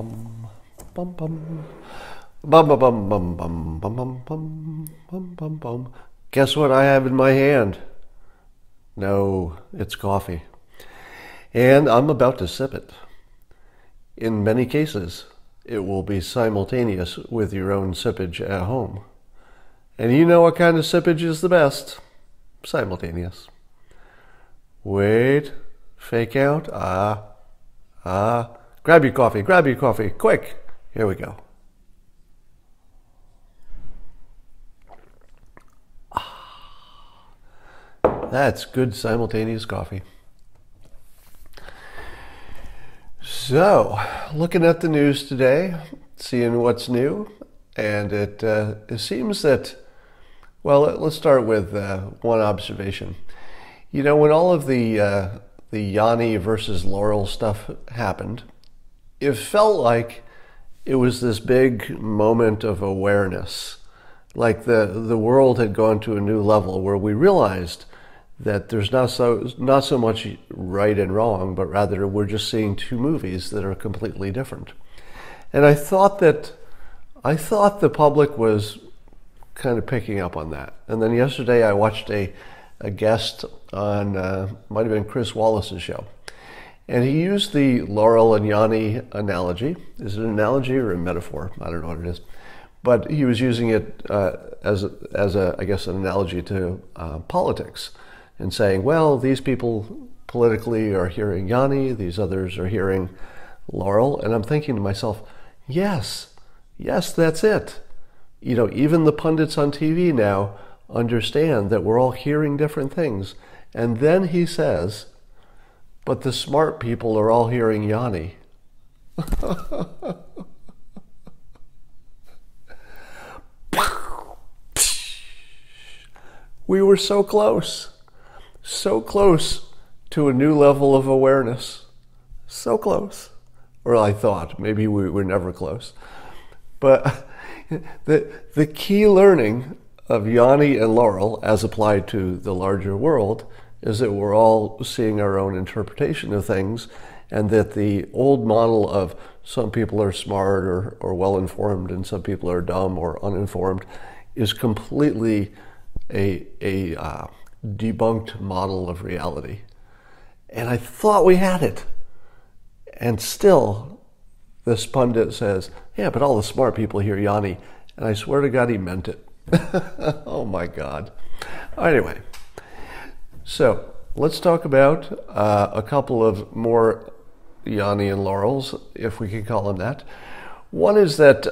bum, bum, bum. Bum, bum, bum, bum, bum, bum, bum, bum, bum, bum, bum. Guess what I have in my hand? No, it's coffee. And I'm about to sip it. In many cases, it will be simultaneous with your own sippage at home. And you know what kind of sippage is the best? Simultaneous. Wait, fake out, grab your coffee, quick. Here we go. That's good simultaneous coffee. So, looking at the news today, seeing what's new, and it seems that, well, let's start with one observation. You know, when all of the Yanni versus Laurel stuff happened, it felt like it was this big moment of awareness, like the world had gone to a new level where we realized that there's not so much right and wrong, but rather we're just seeing two movies that are completely different. And I thought the public was kind of picking up on that. And then yesterday I watched a guest on, might have been Chris Wallace's show. And he used the Laurel and Yanni analogy. Is it an analogy or a metaphor? I don't know what it is. But he was using it as I guess, an analogy to politics, and saying, well, these people politically are hearing Yanni, these others are hearing Laurel. And I'm thinking to myself, yes, that's it. You know, even the pundits on TV now understand that we're all hearing different things. And then he says, but the smart people are all hearing Yanni. We were so close to a new level of awareness. So close. Or I thought, maybe we were never close. But the key learning of Yanni and Laurel, as applied to the larger world, is that we're all seeing our own interpretation of things, and that the old model of some people are smart or well-informed and some people are dumb or uninformed is completely a debunked model of reality. And I thought we had it. And still, this pundit says, yeah, but all the smart people hear Yanni. And I swear to God, he meant it. Oh my God. Anyway, so let's talk about a couple of more Yanni and Laurels, if we can call them that. One is that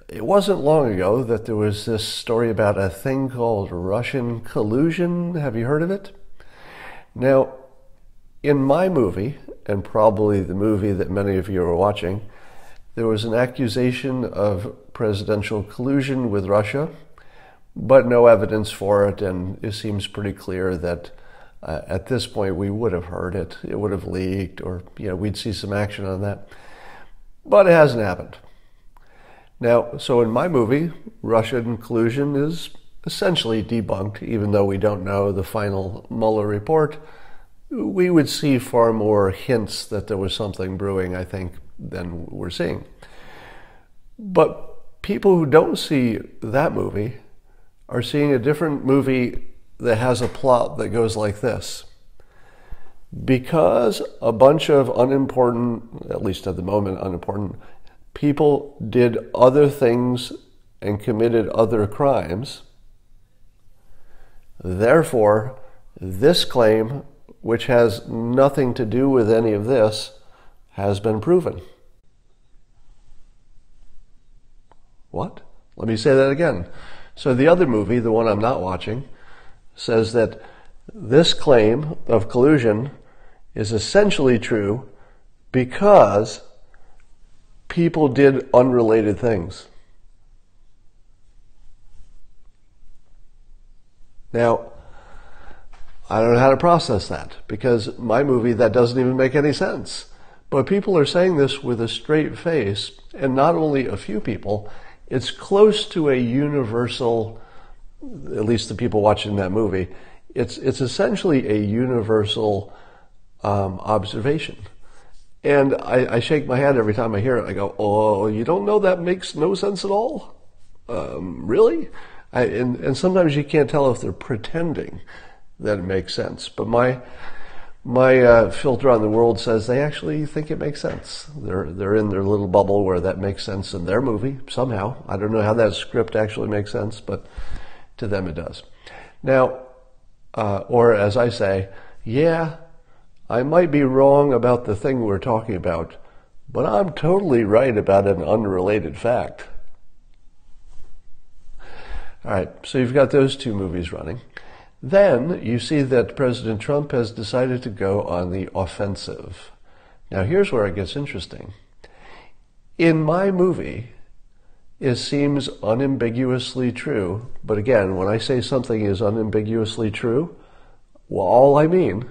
it wasn't long ago that there was this story about a thing called Russian collusion. Have you heard of it? Now, in my movie, and probably the movie that many of you are watching, there was an accusation of presidential collusion with Russia, but no evidence for it, and it seems pretty clear that at this point we would have heard it. It would have leaked, or we'd see some action on that. But it hasn't happened. Now, so in my movie, Russian collusion is essentially debunked, even though we don't know the final Mueller report. We would see far more hints that there was something brewing, I think, than we're seeing. But people who don't see that movie are seeing a different movie that has a plot that goes like this. Because a bunch of unimportant, at least at the moment unimportant, people did other things and committed other crimes, therefore, this claim, which has nothing to do with any of this, has been proven. What? Let me say that again. So the other movie, the one I'm not watching, says that this claim of collusion is essentially true because people did unrelated things. Now, I don't know how to process that, because my movie, that doesn't even make any sense. But people are saying this with a straight face, and not only a few people, it's close to a universal, at least the people watching that movie, it's essentially a universal observation. And I shake my head every time I hear it. I go, oh, you don't know that makes no sense at all? Really? And sometimes you can't tell if they're pretending that it makes sense. But my filter on the world says they actually think it makes sense. They're in their little bubble where that makes sense in their movie somehow. I don't know how that script actually makes sense, but to them it does. Now, or as I say, yeah, I might be wrong about the thing we're talking about, but I'm totally right about an unrelated fact. All right, so you've got those two movies running. Then you see that President Trump has decided to go on the offensive. Now here's where it gets interesting. In my movie, it seems unambiguously true, but again, when I say something is unambiguously true, well, all I mean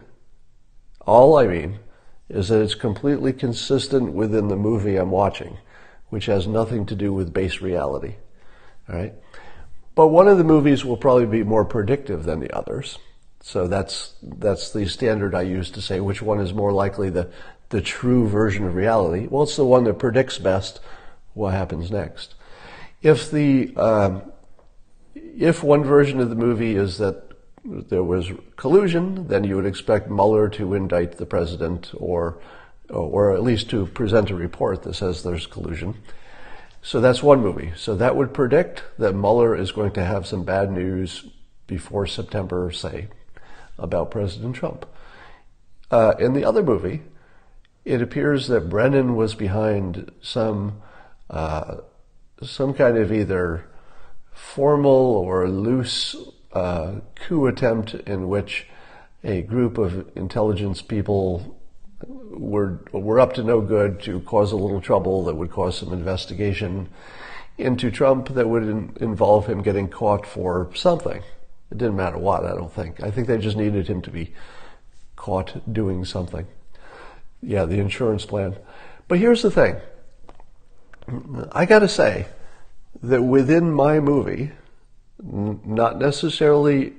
is that it's completely consistent within the movie I'm watching, which has nothing to do with base reality. All right? But one of the movies will probably be more predictive than the others. So that's the standard I use to say which one is more likely the true version of reality. Well, it's the one that predicts best what happens next. If one version of the movie is that there was collusion, then you would expect Mueller to indict the president or at least to present a report that says there's collusion. So that's one movie. So that would predict that Mueller is going to have some bad news before September, say, about President Trump. In the other movie, it appears that Brennan was behind some kind of either formal or loose coup attempt in which a group of intelligence people were up to no good to cause a little trouble that would cause some investigation into Trump that would involve him getting caught for something. It didn't matter what, I don't think. I think they just needed him to be caught doing something. Yeah, the insurance plan. But here's the thing. I gotta say that within my movie, not necessarily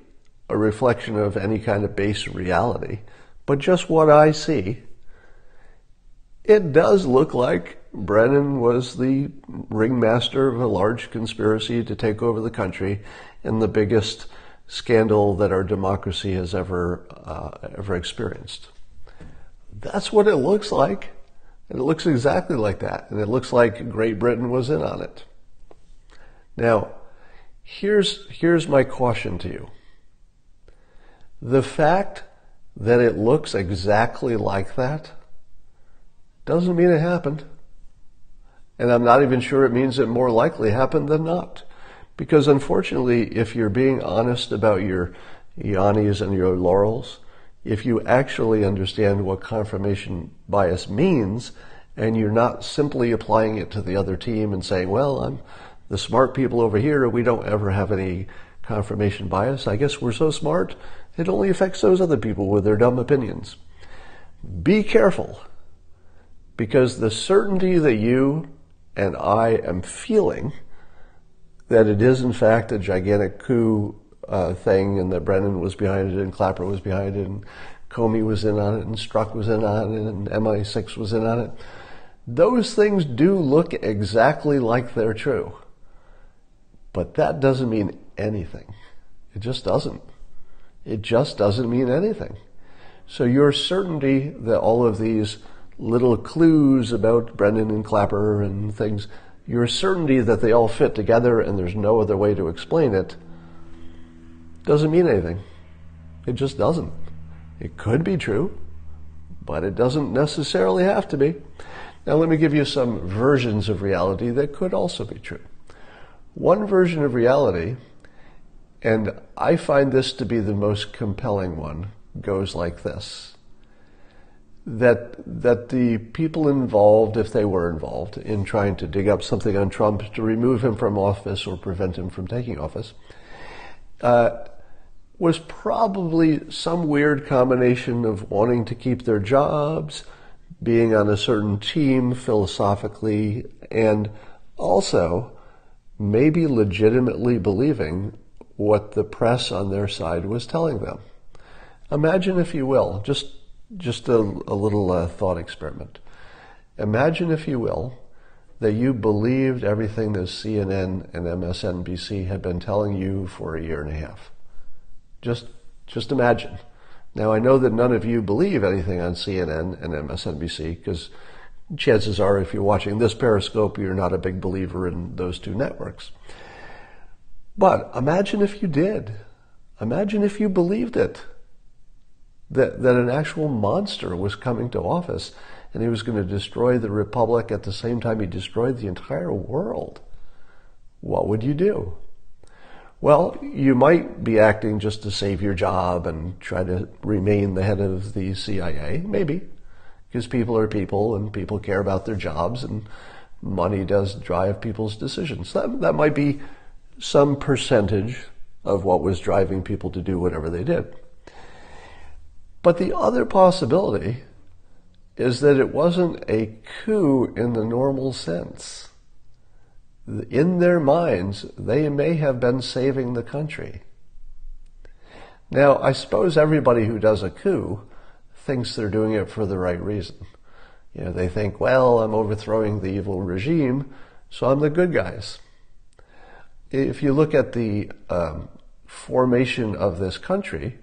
a reflection of any kind of base reality, but just what I see, it does look like Brennan was the ringmaster of a large conspiracy to take over the country and the biggest scandal that our democracy has ever experienced. That's what it looks like. And it looks exactly like that. And it looks like Great Britain was in on it. Now, here's my caution to you. The fact that it looks exactly like that doesn't mean it happened. And I'm not even sure it means it more likely happened than not. Because unfortunately, if you're being honest about your Yannis and your laurels, if you actually understand what confirmation bias means, and you're not simply applying it to the other team and saying, well, I'm the smart people over here, we don't ever have any confirmation bias. I guess we're so smart, it only affects those other people with their dumb opinions. Be careful, because the certainty that you and I am feeling that it is in fact a gigantic coup thing, and that Brennan was behind it, and Clapper was behind it, and Comey was in on it, and Strzok was in on it, and MI6 was in on it. Those things do look exactly like they're true. But that doesn't mean anything. It just doesn't. It just doesn't mean anything. So your certainty that all of these little clues about Brennan and Clapper and things, your certainty that they all fit together and there's no other way to explain it, doesn't mean anything. It just doesn't. It could be true, but it doesn't necessarily have to be. Now let me give you some versions of reality that could also be true. One version of reality, and I find this to be the most compelling one, goes like this. That the people involved, if they were involved, in trying to dig up something on Trump to remove him from office or prevent him from taking office, was probably some weird combination of wanting to keep their jobs, being on a certain team philosophically, and also maybe legitimately believing what the press on their side was telling them. Imagine, if you will, just a little thought experiment. Imagine, if you will, that you believed everything that CNN and MSNBC had been telling you for a year and a half. Just imagine. Now, I know that none of you believe anything on CNN and MSNBC, because chances are, if you're watching this Periscope, you're not a big believer in those two networks. But imagine if you did. Imagine if you believed it. That an actual monster was coming to office and he was going to destroy the republic at the same time he destroyed the entire world. What would you do? Well, you might be acting just to save your job and try to remain the head of the CIA, maybe, because people are people and people care about their jobs and money does drive people's decisions. That might be some percentage of what was driving people to do whatever they did. But the other possibility is that it wasn't a coup in the normal sense. In their minds, they may have been saving the country. Now, I suppose everybody who does a coup thinks they're doing it for the right reason. You know, they think, well, I'm overthrowing the evil regime, so I'm the good guys. If you look at the formation of this country,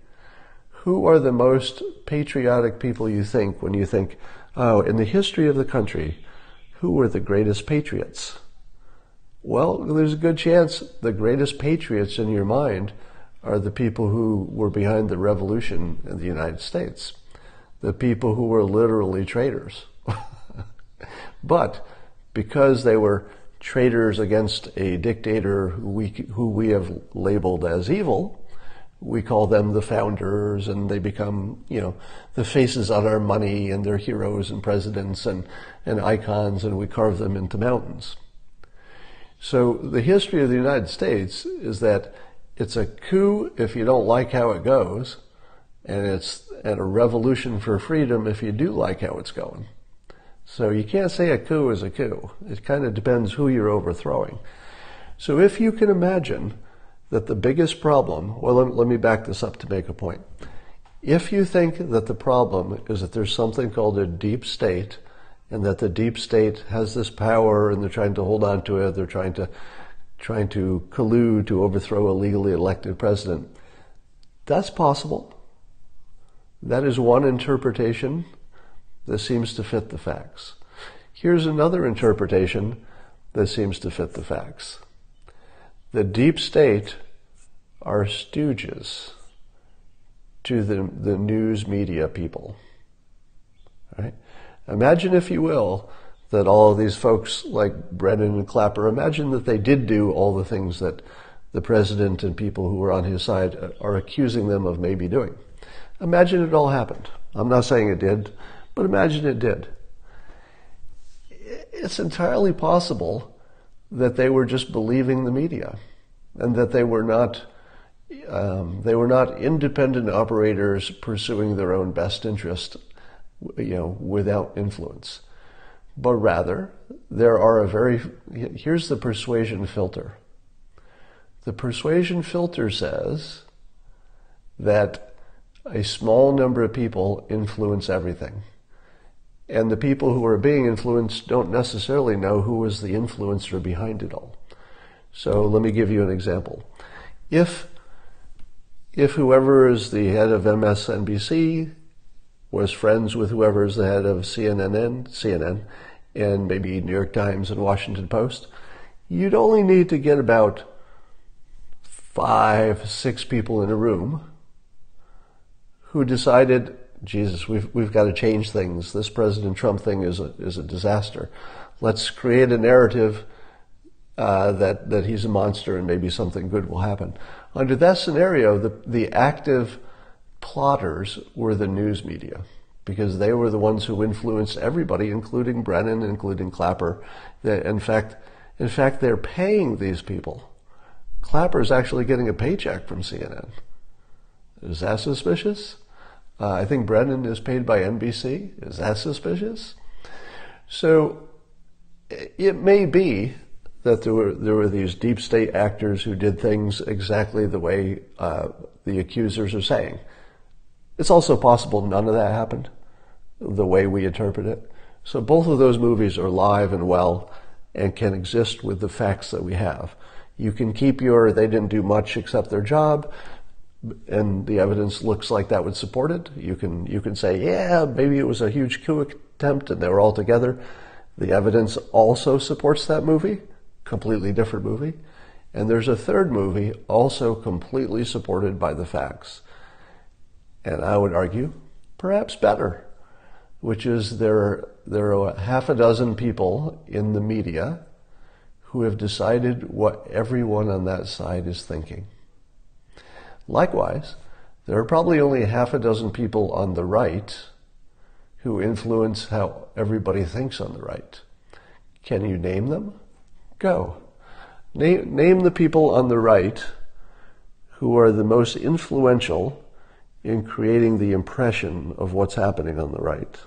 who are the most patriotic people you think when you think, oh, in the history of the country, who were the greatest patriots? Well, there's a good chance the greatest patriots in your mind are the people who were behind the revolution in the United States, the people who were literally traitors. But because they were traitors against a dictator who we have labeled as evil, we call them the founders, and they become, the faces on our money, and they're heroes and presidents and icons, and we carve them into mountains. So the history of the United States is that it's a coup if you don't like how it goes, and it's a revolution for freedom if you do like how it's going. So you can't say a coup is a coup. It kind of depends who you're overthrowing. So if you can imagine that the biggest problem, well, let me back this up to make a point. If you think that the problem is that there's something called a deep state, and that the deep state has this power and they're trying to hold on to it, they're trying to collude to overthrow a legally elected president, that's possible. That is one interpretation that seems to fit the facts. Here's another interpretation that seems to fit the facts. The deep state are stooges to the news media people. Right? Imagine, if you will, that all of these folks like Brennan and Clapper, imagine that they did do all the things that the president and people who were on his side are accusing them of maybe doing. Imagine it all happened. I'm not saying it did, but imagine it did. It's entirely possible that they were just believing the media, and that they were not independent operators pursuing their own best interest, without influence. But rather, here's the persuasion filter. The persuasion filter says that a small number of people influence everything. And the people who are being influenced don't necessarily know who is the influencer behind it all. So let me give you an example. If whoever is the head of MSNBC was friends with whoever is the head of CNN, and maybe New York Times and Washington Post, you'd only need to get about 5-6 people in a room who decided, Jesus, we've got to change things. This President Trump thing is a disaster. Let's create a narrative that he's a monster and maybe something good will happen. Under that scenario, the active plotters were the news media, because they were the ones who influenced everybody, including Brennan, including Clapper. In fact, they're paying these people. Clapper's actually getting a paycheck from CNN. Is that suspicious? I think Brennan is paid by NBC. Is that suspicious? So it may be that there were these deep state actors who did things exactly the way the accusers are saying. It's also possible none of that happened, the way we interpret it. So both of those movies are live and well and can exist with the facts that we have. You can keep your they didn't do much except their job, and the evidence looks like that would support it. You can say, yeah, maybe it was a huge coup attempt and they were all together. The evidence also supports that movie, completely different movie. And there's a third movie also completely supported by the facts. And I would argue, perhaps better, which is there are half a dozen people in the media who have decided what everyone on that side is thinking. Likewise, there are probably only half a dozen people on the right who influence how everybody thinks on the right. Can you name them? Go. Name the people on the right who are the most influential in creating the impression of what's happening on the right.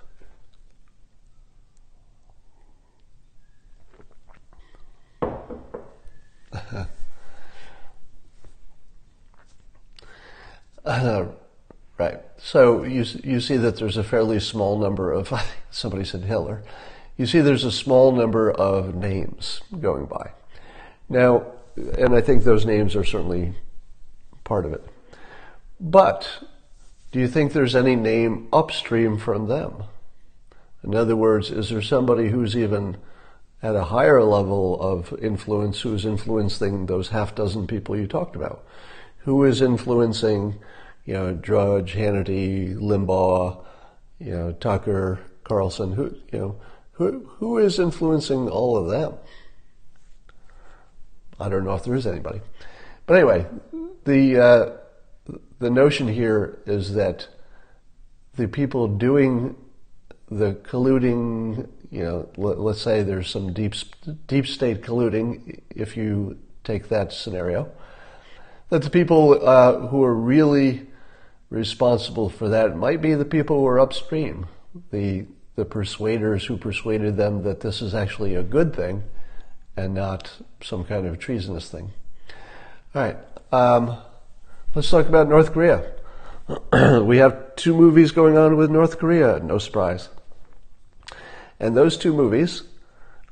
Right. So you see that there's a fairly small number of, somebody said Hitler. You see there's a small number of names going by. Now, and I think those names are certainly part of it. But do you think there's any name upstream from them? In other words, is there somebody who's even at a higher level of influence who's influencing those half dozen people you talked about? Who is influencing, Drudge, Hannity, Limbaugh, Tucker, Carlson? Who is influencing all of them? I don't know if there is anybody. But anyway, the notion here is that the people doing the colluding, let's say there's some deep state colluding, if you take that scenario, that the people who are really responsible for that might be the people who are upstream, the persuaders who persuaded them that this is actually a good thing and not some kind of treasonous thing. All right, let's talk about North Korea. We have two movies going on with North Korea, no surprise. And those two movies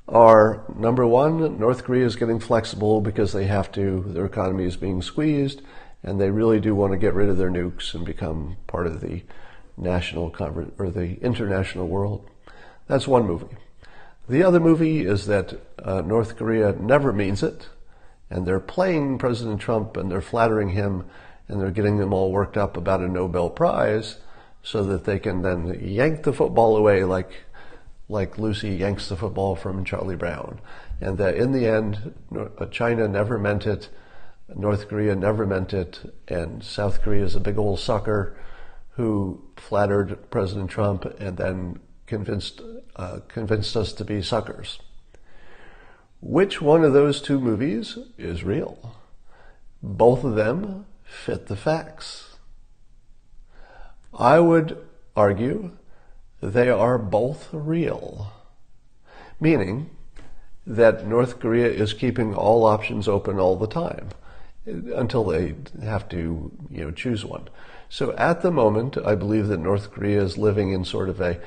are, number one, North Korea is getting flexible because they have to, their economy is being squeezed, and they really do want to get rid of their nukes and become part of the the international world. That's one movie. The other movie is that North Korea never means it, and they're playing President Trump and they're flattering him and they're getting them all worked up about a Nobel Prize so that they can then yank the football away like Lucy yanks the football from Charlie Brown. And that in the end, China never meant it, North Korea never meant it, and South Korea is a big old sucker who flattered President Trump and then convinced us to be suckers. Which one of those two movies is real? Both of them fit the facts. I would argue they are both real, meaning that North Korea is keeping all options open all the time until they have to, choose one. So at the moment, I believe that North Korea is living in sort of a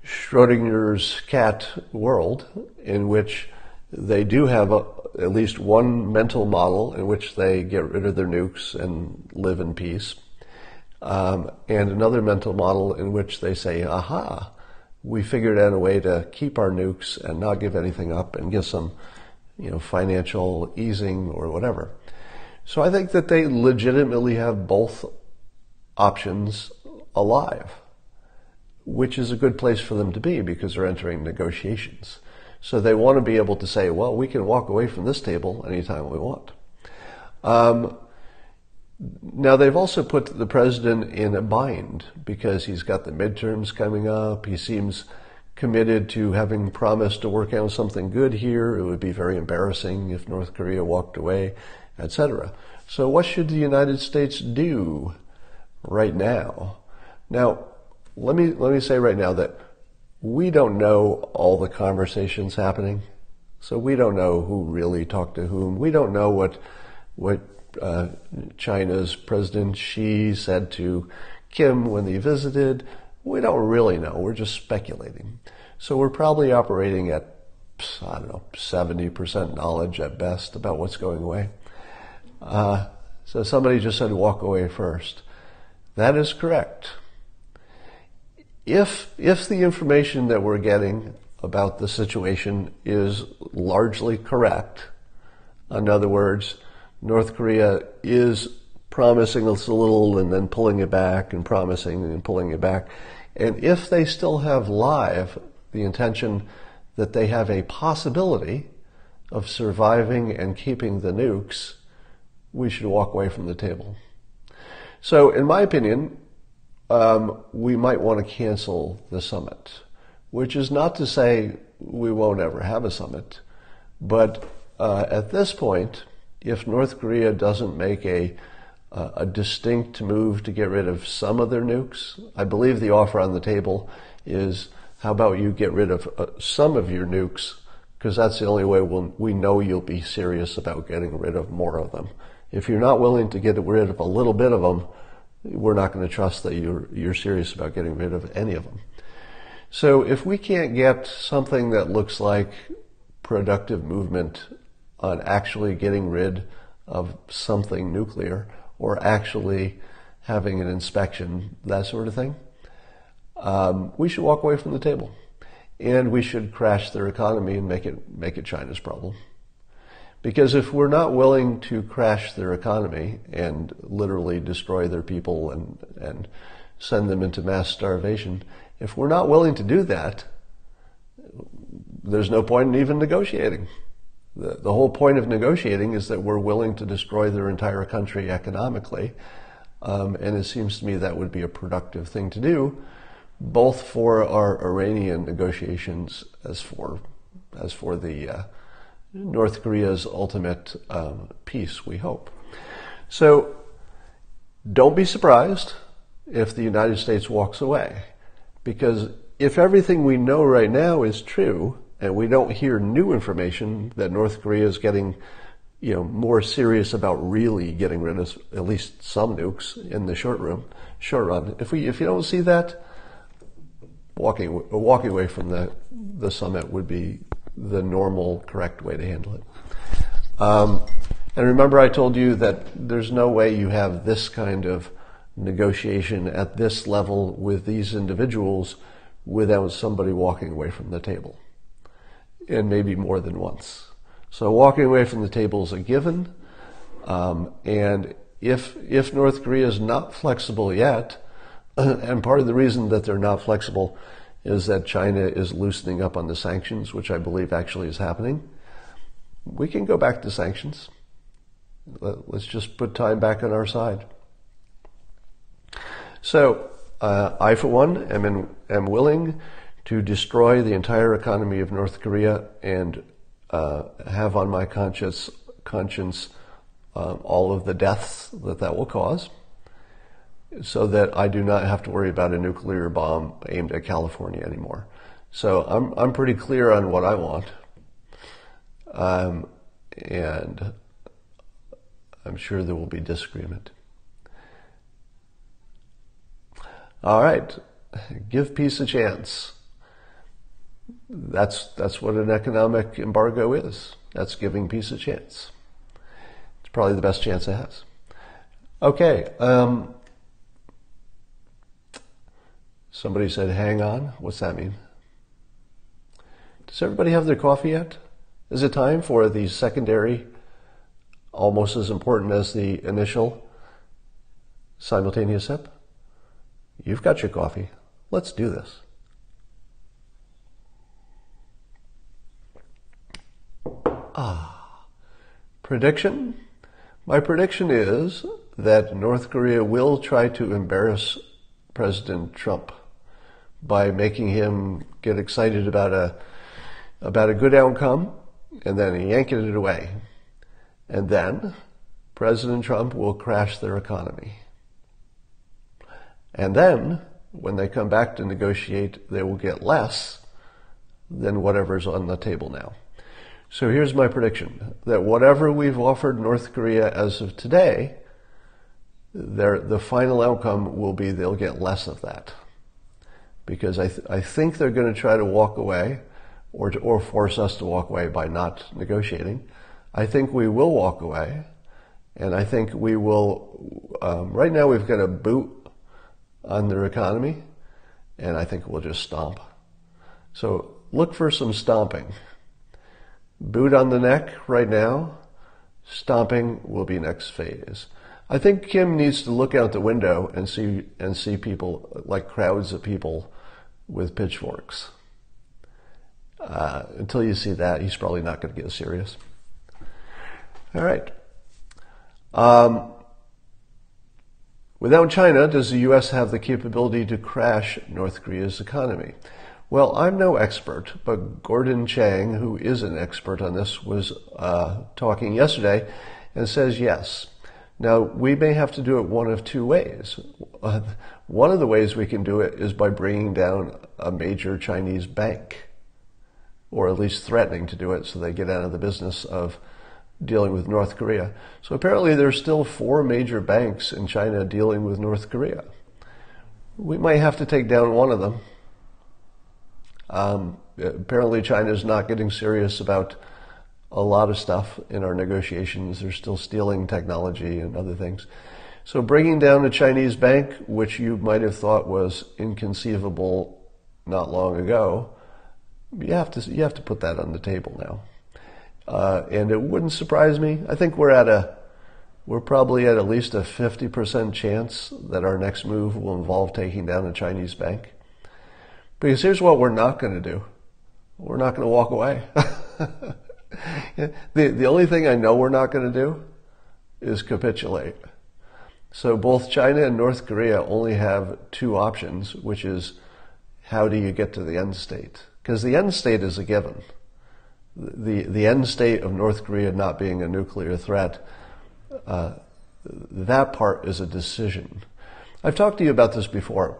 Schrodinger's cat world in which they do have at least one mental model in which they get rid of their nukes and live in peace. And another mental model in which they say, aha, we figured out a way to keep our nukes and not give anything up and give some, financial easing or whatever. So I think that they legitimately have both options alive, which is a good place for them to be because they're entering negotiations. So they want to be able to say, well, we can walk away from this table anytime we want. Now, they've also put the president in a bind because he's got the midterms coming up. He seems committed to having promised to work out something good here. It would be very embarrassing if North Korea walked away, etc. So what should the United States do right now? Now, let me say right now that we don't know all the conversations happening. So we don't know who really talked to whom. We don't know what China's President Xi said to Kim when they visited. We don't really know. We're just speculating. So we're probably operating at, I don't know, 70% knowledge at best about what's going away. So somebody just said walk away first. That is correct. If the information that we're getting about the situation is largely correct, in other words, North Korea is promising us a little and then pulling it back and promising and pulling it back, and if they still have live the intention that they have a possibility of surviving and keeping the nukes, we should walk away from the table. So, in my opinion, we might want to cancel the summit, which is not to say we won't ever have a summit, but at this point, if North Korea doesn't make a distinct move to get rid of some of their nukes, I believe the offer on the table is, how about you get rid of some of your nukes, because that's the only way we know you'll be serious about getting rid of more of them. If you're not willing to get rid of a little bit of them, we're not going to trust that you're serious about getting rid of any of them. So if we can't get something that looks like productive movement on actually getting rid of something nuclear, or actually having an inspection, that sort of thing, we should walk away from the table. And we should crash their economy and make it China's problem. Because if we're not willing to crash their economy and literally destroy their people and send them into mass starvation, if we're not willing to do that, there's no point in even negotiating. The whole point of negotiating is that we're willing to destroy their entire country economically. And it seems to me that would be a productive thing to do, both for our Iranian negotiations as for the North Korea's ultimate peace, we hope. So don't be surprised if the United States walks away, because if everything we know right now is true and we don't hear new information that North Korea is getting more serious about really getting rid of at least some nukes in the short run, if you don't see that, walking away from the summit would be the normal, correct way to handle it. And remember, I told you that there's no way you have this kind of negotiation at this level with these individuals without somebody walking away from the table, and maybe more than once. So walking away from the table is a given. And if North Korea is not flexible yet, and part of the reason that they're not flexible is that China is loosening up on the sanctions, which I believe actually is happening, we can go back to sanctions. Let's just put time back on our side. So I, for one, am willing to destroy the entire economy of North Korea and have on my conscience all of the deaths that will cause, so that I do not have to worry about a nuclear bomb aimed at California anymore. So I'm pretty clear on what I want, and I'm sure there will be disagreement. All right, give peace a chance. That's what an economic embargo is. That's giving peace a chance. It's probably the best chance it has. Okay. Somebody said, hang on. What's that mean? Does everybody have their coffee yet? Is it time for the secondary, almost as important as the initial, simultaneous sip? You've got your coffee. Let's do this. Prediction? My prediction is that North Korea will try to embarrass President Trump by making him get excited about a good outcome and then yanking it away. And then President Trump will crash their economy. And then, when they come back to negotiate, they will get less than whatever's on the table now. So here's my prediction, that whatever we've offered North Korea as of today, the final outcome will be they'll get less of that. because I think they're going to try to walk away or force us to walk away by not negotiating. I think we will walk away, and I think we will, right now we've got a boot on their economy, and I think we'll just stomp. So look for some stomping. Boot on the neck right now, stomping will be next phase. I think Kim needs to look out the window and see people, like crowds of people with pitchforks. Until you see that, he's probably not going to get serious. All right. Without China, does the U.S. have the capability to crash North Korea's economy? Well, I'm no expert, but Gordon Chang, who is an expert on this, was talking yesterday and says yes. Now, we may have to do it one of two ways. One of the ways we can do it is by bringing down a major Chinese bank, or at least threatening to do it so they get out of the business of dealing with North Korea. So apparently there's still 4 major banks in China dealing with North Korea. We might have to take down one of them. Apparently China's not getting serious about a lot of stuff in our negotiations. They're still stealing technology and other things. So bringing down a Chinese bank, which you might have thought was inconceivable not long ago, you have to put that on the table now. And it wouldn't surprise me. I think we're probably at least a 50% chance that our next move will involve taking down a Chinese bank. Because here's what we're not going to do. We're not going to walk away. The only thing I know we're not going to do is capitulate. So both China and North Korea only have 2 options, which is how do you get to the end state? Because the end state is a given. The end state of North Korea not being a nuclear threat, that part is a decision. I've talked to you about this before.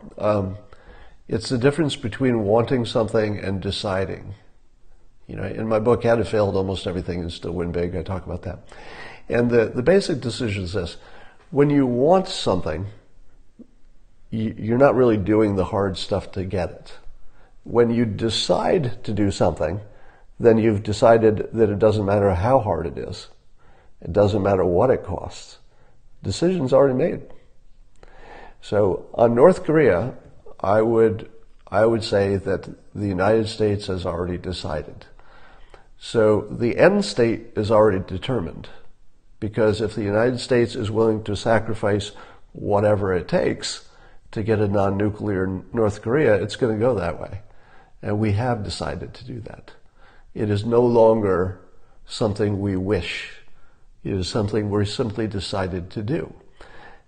It's the difference between wanting something and deciding. You know, in my book, How to Fail at Almost Everything and Still Win Big, I talk about that. And the basic decision is this. When you want something, you're not really doing the hard stuff to get it. When you decide to do something, then you've decided that it doesn't matter how hard it is. It doesn't matter what it costs. Decision's already made. So on North Korea, I would say that the United States has already decided. So the end state is already determined, because if the United States is willing to sacrifice whatever it takes to get a non-nuclear North Korea, it's going to go that way. And we have decided to do that. It is no longer something we wish. It is something we're simply decided to do.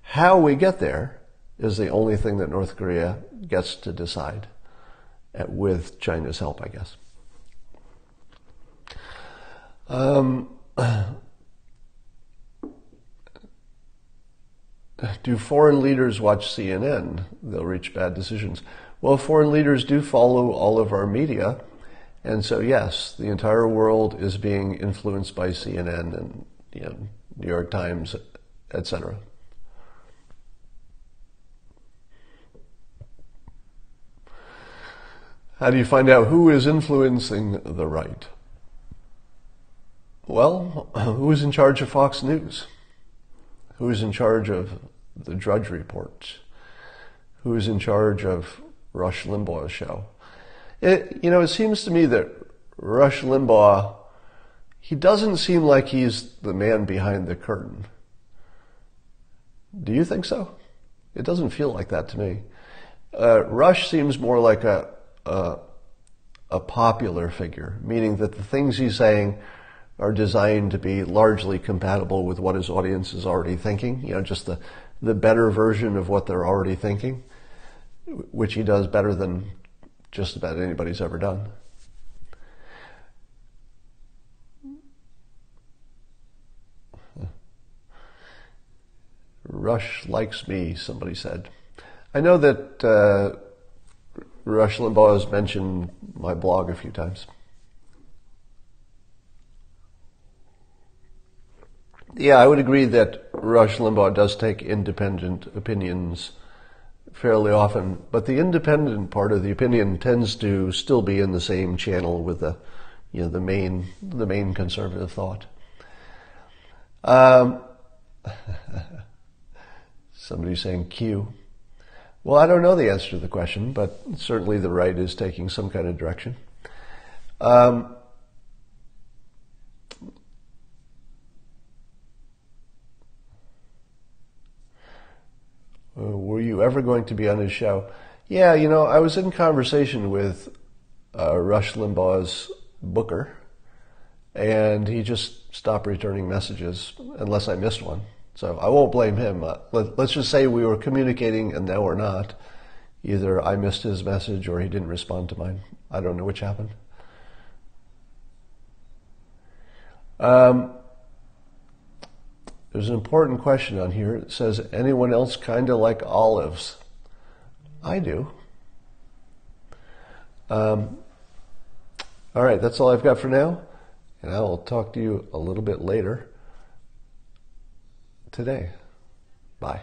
How we get there is the only thing that North Korea gets to decide, with China's help, I guess. Do foreign leaders watch CNN? They'll reach bad decisions. Well, foreign leaders do follow all of our media. And so, yes, the entire world is being influenced by CNN and New York Times, etc. How do you find out who is influencing the right? Well, who is in charge of Fox News? Who is in charge of the Drudge Report? Who is in charge of Rush Limbaugh's show? It seems to me that Rush Limbaugh, he doesn't seem like he's the man behind the curtain. Do you think so? It doesn't feel like that to me. Rush seems more like a popular figure, meaning that the things he's saying are designed to be largely compatible with what his audience is already thinking, just the better version of what they're already thinking, which he does better than just about anybody's ever done. Rush likes me, somebody said. I know that Rush Limbaugh has mentioned my blog a few times. Yeah, I would agree that Rush Limbaugh does take independent opinions fairly often, but the independent part of the opinion tends to still be in the same channel with the, the main conservative thought. Somebody's saying Q. Well, I don't know the answer to the question, but certainly the right is taking some kind of direction. Were you ever going to be on his show? Yeah, I was in conversation with Rush Limbaugh's booker, and he just stopped returning messages unless I missed one. So I won't blame him. Let's just say we were communicating and now we're not. Either I missed his message or he didn't respond to mine. I don't know which happened. There's an important question on here. It says, anyone else kind of like olives? I do. All right, that's all I've got for now. And I will talk to you a little bit later today. Bye.